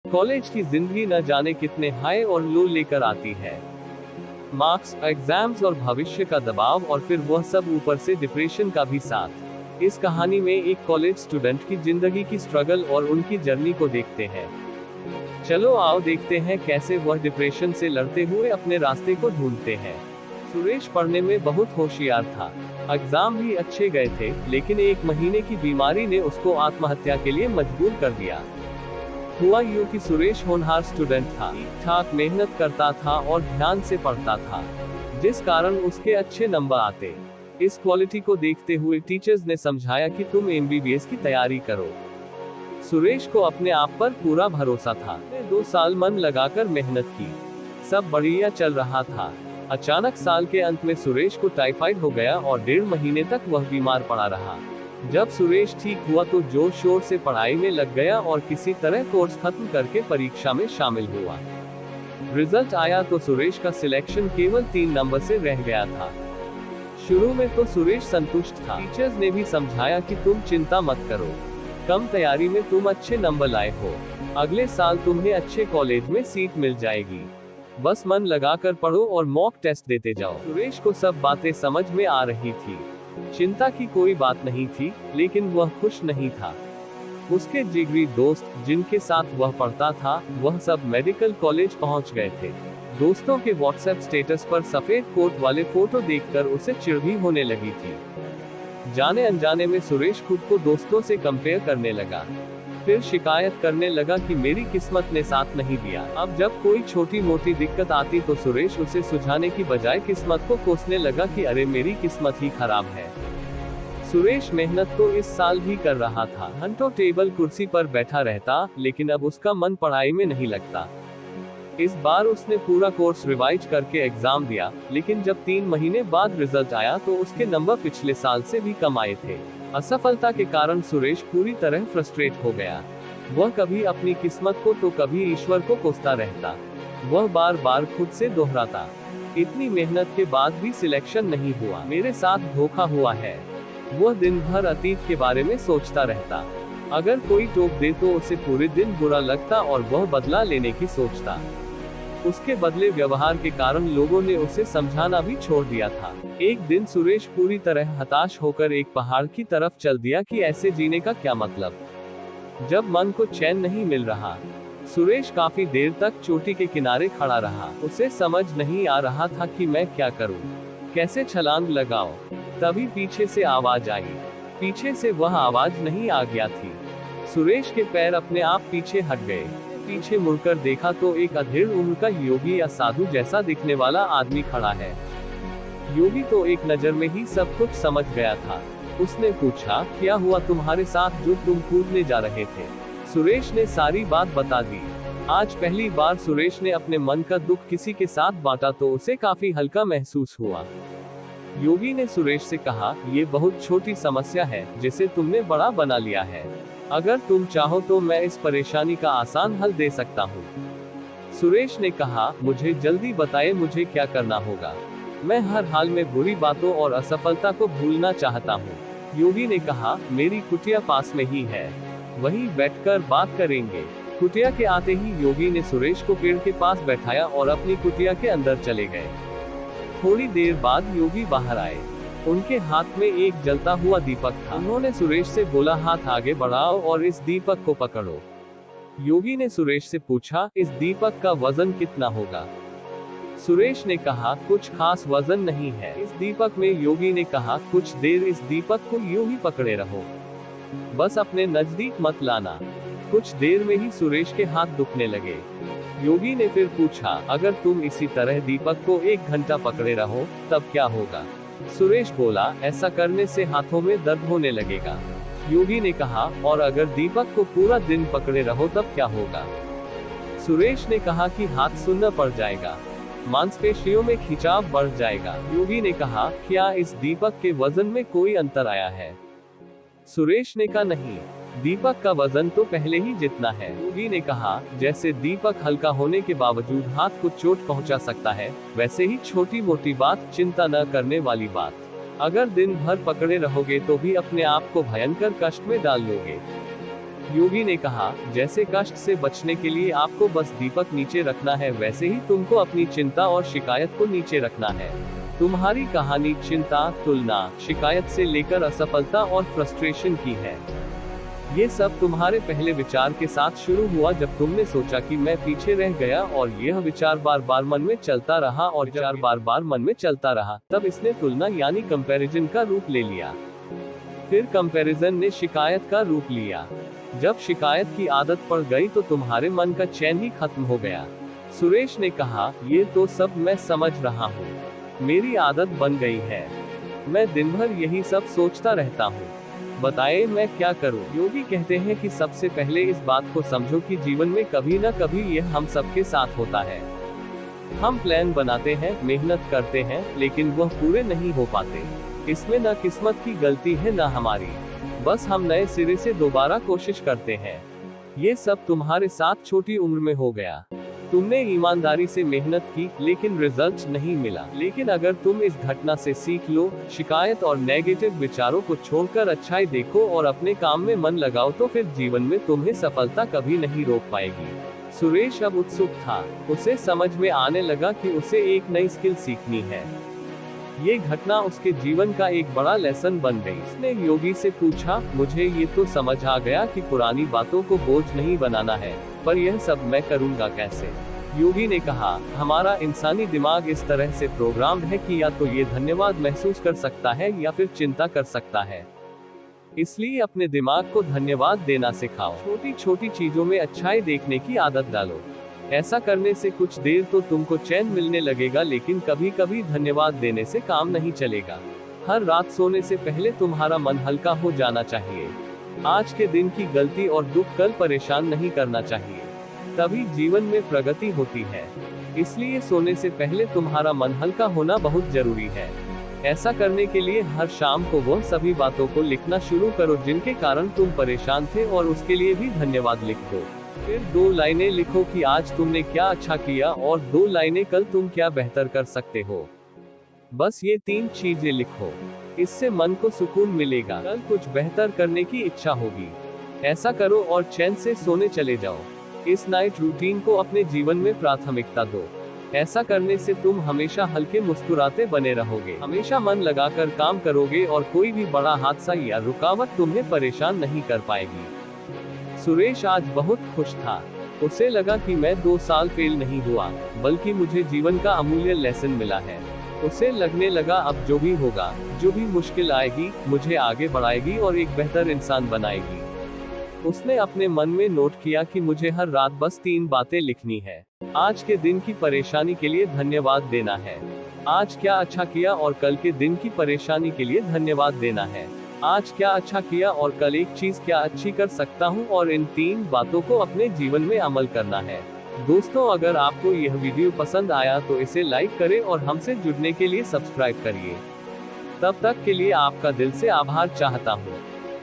College की जिंदगी न जाने कितने हाई और लो लेकर आती है। मार्क्स, एग्जाम्स और भविष्य का दबाव, और फिर वह सब ऊपर से डिप्रेशन का भी साथ। इस कहानी में एक कॉलेज स्टूडेंट की जिंदगी की स्ट्रगल और उनकी जर्नी को देखते हैं। चलो आओ देखते हैं कैसे वह डिप्रेशन से लड़ते हुए अपने रास्ते को ढूंढते हैं। सुरेश पढ़ने में बहुत होशियार था। एग्जाम भी अच्छे गए थे, लेकिन एक महीने की बीमारी ने उसको आत्महत्या के लिए मजबूर कर दिया। हुआ यूं कि सुरेश होनहार स्टूडेंट था, ठीक ठाक मेहनत करता था और ध्यान से पढ़ता था, जिस कारण उसके अच्छे नंबर आते। इस क्वालिटी को देखते हुए टीचर्स ने समझाया कि तुम एमबीबीएस की तैयारी करो। सुरेश को अपने आप पर पूरा भरोसा था। उसने 2 साल मन लगाकर मेहनत की, सब बढ़िया चल रहा था। अचानक साल के अंत में सुरेश को टाइफाइड हो गया और 1.5 महीने तक वह बीमार पड़ा रहा। जब सुरेश ठीक हुआ तो जोर शोर से पढ़ाई में लग गया और किसी तरह कोर्स खत्म करके परीक्षा में शामिल हुआ। रिजल्ट आया तो सुरेश का सिलेक्शन केवल 3 नंबर से रह गया था। शुरू में तो सुरेश संतुष्ट था। टीचर्स ने भी समझाया कि तुम चिंता मत करो, कम तैयारी में तुम अच्छे नंबर लाए हो, अगले साल तुम्हें अच्छे कॉलेज में सीट मिल जाएगी, बस मन लगाकर पढ़ो और मॉक टेस्ट देते जाओ। सुरेश को सब बातें समझ में आ रही थी, चिंता की कोई बात नहीं थी, लेकिन वह खुश नहीं था। उसके जिगरी दोस्त, जिनके साथ वह पढ़ता था, वह सब मेडिकल कॉलेज पहुंच गए थे। दोस्तों के व्हाट्सएप स्टेटस पर सफेद कोट वाले फोटो देखकर उसे चिढ़ भी होने लगी थी। जाने अनजाने में सुरेश खुद को दोस्तों से कंपेयर करने लगा। फिर शिकायत करने लगा कि मेरी किस्मत ने साथ नहीं दिया। अब जब कोई छोटी मोटी दिक्कत आती तो सुरेश उसे सुझाने की बजाय किस्मत को कोसने लगा कि अरे मेरी किस्मत ही खराब है। सुरेश मेहनत तो इस साल भी कर रहा था, घंटों टेबल कुर्सी पर बैठा रहता, लेकिन अब उसका मन पढ़ाई में नहीं लगता। इस बार उसने पूरा कोर्स रिवाइज करके एग्जाम दिया, लेकिन जब 3 महीने बाद रिजल्ट आया तो उसके नंबर पिछले साल से भी कम आए थे। असफलता के कारण सुरेश पूरी तरह फ्रस्ट्रेट हो गया। वह कभी अपनी किस्मत को तो कभी ईश्वर को कोसता रहता। वह बार बार खुद से दोहराता, इतनी मेहनत के बाद भी सिलेक्शन नहीं हुआ, मेरे साथ धोखा हुआ है। वह दिन भर अतीत के बारे में सोचता रहता। अगर कोई टोक दे तो उसे पूरे दिन बुरा लगता और वह बदला लेने की सोचता। उसके बदले व्यवहार के कारण लोगों ने उसे समझाना भी छोड़ दिया था। एक दिन सुरेश पूरी तरह हताश होकर एक पहाड़ की तरफ चल दिया कि ऐसे जीने का क्या मतलब, जब मन को चैन नहीं मिल रहा। सुरेश काफी देर तक चोटी के किनारे खड़ा रहा। उसे समझ नहीं आ रहा था कि मैं क्या करूं, कैसे छलांग लगाऊं। तभी पीछे से आवाज आई। पीछे से वह आवाज नहीं आ गया थी। सुरेश के पैर अपने आप पीछे हट गए। पीछे मुड़कर देखा तो एक अधेड़ उम्र का योगी या साधु जैसा दिखने वाला आदमी खड़ा है। योगी तो एक नजर में ही सब कुछ समझ गया था। उसने पूछा, क्या हुआ तुम्हारे साथ जो तुम कूदने जा रहे थे? सुरेश ने सारी बात बता दी। आज पहली बार सुरेश ने अपने मन का दुख किसी के साथ बांटा तो उसे काफी हल्का महसूस हुआ। योगी ने सुरेश से कहा, ये बहुत छोटी समस्या है जिसे तुमने बड़ा बना लिया है। अगर तुम चाहो तो मैं इस परेशानी का आसान हल दे सकता हूँ। सुरेश ने कहा, मुझे जल्दी बताएं मुझे क्या करना होगा। मैं हर हाल में बुरी बातों और असफलता को भूलना चाहता हूँ। योगी ने कहा, मेरी कुटिया पास में ही है, वहीं बैठकर बात करेंगे। कुटिया के आते ही योगी ने सुरेश को पेड़ के पास बैठाया और अपनी कुटिया के अंदर चले गए। थोड़ी देर बाद योगी बाहर आए। उनके हाथ में एक जलता हुआ दीपक था। उन्होंने सुरेश से बोला, हाथ आगे बढ़ाओ और इस दीपक को पकड़ो। योगी ने सुरेश से पूछा, इस दीपक का वजन कितना होगा? सुरेश ने कहा, कुछ खास वजन नहीं है इस दीपक में। योगी ने कहा, कुछ देर इस दीपक को यूं ही पकड़े रहो, बस अपने नजदीक मत लाना। कुछ देर में ही सुरेश के हाथ दुखने लगे। योगी ने फिर पूछा, अगर तुम इसी तरह दीपक को 1 घंटा पकड़े रहो तब क्या होगा? सुरेश बोला, ऐसा करने से हाथों में दर्द होने लगेगा। योगी ने कहा, और अगर दीपक को पूरा दिन पकड़े रहो तब क्या होगा? सुरेश ने कहा कि हाथ सुन्न पड़ जाएगा, मांसपेशियों में खिंचाव बढ़ जाएगा। योगी ने कहा, क्या इस दीपक के वजन में कोई अंतर आया है? सुरेश ने कहा, नहीं, दीपक का वजन तो पहले ही जितना है। योगी ने कहा, जैसे दीपक हल्का होने के बावजूद हाथ को चोट पहुंचा सकता है, वैसे ही छोटी मोटी बात, चिंता न करने वाली बात, अगर दिन भर पकड़े रहोगे तो भी अपने आप को भयंकर कष्ट में डाल लोगे। योगी ने कहा, जैसे कष्ट से बचने के लिए आपको बस दीपक नीचे रखना है, वैसे ही तुमको अपनी चिंता और शिकायत को नीचे रखना है। तुम्हारी कहानी चिंता, तुलना, शिकायत से लेकर असफलता और फ्रस्ट्रेशन की है। ये सब तुम्हारे पहले विचार के साथ शुरू हुआ, जब तुमने सोचा कि मैं पीछे रह गया, और यह विचार बार बार मन में चलता रहा, और विचार बार बार मन में चलता रहा, तब इसने तुलना यानी कंपैरिजन का रूप ले लिया। फिर कंपैरिजन ने शिकायत का रूप लिया। जब शिकायत की आदत पड़ गई तो तुम्हारे मन का चैन ही खत्म हो गया। सुरेश ने कहा, ये तो सब मैं समझ रहा हूँ, मेरी आदत बन गई है, मैं दिन भर यही सब सोचता रहता हूँ, बताएं मैं क्या करूं? योगी कहते हैं कि सबसे पहले इस बात को समझो कि जीवन में कभी न कभी यह हम सबके साथ होता है। हम प्लान बनाते हैं, मेहनत करते हैं, लेकिन वह पूरे नहीं हो पाते। इसमें न किस्मत की गलती है न हमारी, बस हम नए सिरे से दोबारा कोशिश करते हैं। ये सब तुम्हारे साथ छोटी उम्र में हो गया। तुमने ईमानदारी से मेहनत की, लेकिन रिजल्ट नहीं मिला। लेकिन अगर तुम इस घटना से सीख लो, शिकायत और नेगेटिव विचारों को छोड़कर अच्छाई देखो और अपने काम में मन लगाओ, तो फिर जीवन में तुम्हें सफलता कभी नहीं रोक पाएगी। सुरेश अब उत्सुक था। उसे समझ में आने लगा कि उसे एक नई स्किल सीखनी है। ये घटना उसके जीवन का एक बड़ा लेसन बन गई। उसने योगी से पूछा, मुझे ये तो समझ आ गया कि पुरानी बातों को बोझ नहीं बनाना है, पर यह सब मैं करूँगा कैसे? योगी ने कहा, हमारा इंसानी दिमाग इस तरह से प्रोग्राम्ड है कि या तो ये धन्यवाद महसूस कर सकता है या फिर चिंता कर सकता है। इसलिए अपने दिमाग को धन्यवाद देना सिखाओ। छोटी छोटी चीजों में अच्छाई देखने की आदत डालो। ऐसा करने से कुछ देर तो तुमको चैन मिलने लगेगा, लेकिन कभी कभी धन्यवाद देने से काम नहीं चलेगा। हर रात सोने से पहले तुम्हारा मन हल्का हो जाना चाहिए। आज के दिन की गलती और दुख कल परेशान नहीं करना चाहिए, तभी जीवन में प्रगति होती है। इसलिए सोने से पहले तुम्हारा मन हल्का होना बहुत जरूरी है। ऐसा करने के लिए हर शाम को वह सभी बातों को लिखना शुरू करो जिनके कारण तुम परेशान थे, और उसके लिए भी धन्यवाद लिख दो। फिर 2 लाइनें लिखो कि आज तुमने क्या अच्छा किया, और 2 लाइनें कल तुम क्या बेहतर कर सकते हो। बस ये 3 चीजें लिखो, इससे मन को सुकून मिलेगा, कल कुछ बेहतर करने की इच्छा होगी। ऐसा करो और चैन से सोने चले जाओ। इस नाइट रूटीन को अपने जीवन में प्राथमिकता दो। ऐसा करने से तुम हमेशा हल्के मुस्कुराते बने रहोगे, हमेशा मन लगाकर काम करोगे, और कोई भी बड़ा हादसा या रुकावट तुम्हें परेशान नहीं कर पाएगी। सुरेश आज बहुत खुश था। उसे लगा कि मैं 2 साल फेल नहीं हुआ, बल्कि मुझे जीवन का अमूल्य लेसन मिला है। उसे लगने लगा अब जो भी होगा, जो भी मुश्किल आएगी, मुझे आगे बढ़ाएगी और एक बेहतर इंसान बनाएगी। उसने अपने मन में नोट किया कि मुझे हर रात बस 3 बातें लिखनी है। आज के दिन की परेशानी के लिए धन्यवाद देना है, आज क्या अच्छा किया और कल के दिन की परेशानी के लिए धन्यवाद देना है। आज क्या अच्छा किया और कल एक चीज क्या अच्छी कर सकता हूँ, और इन 3 बातों को अपने जीवन में अमल करना है। दोस्तों, अगर आपको यह वीडियो पसंद आया तो इसे लाइक करें और हमसे जुड़ने के लिए सब्सक्राइब करिए। तब तक के लिए आपका दिल से आभार चाहता हूँ।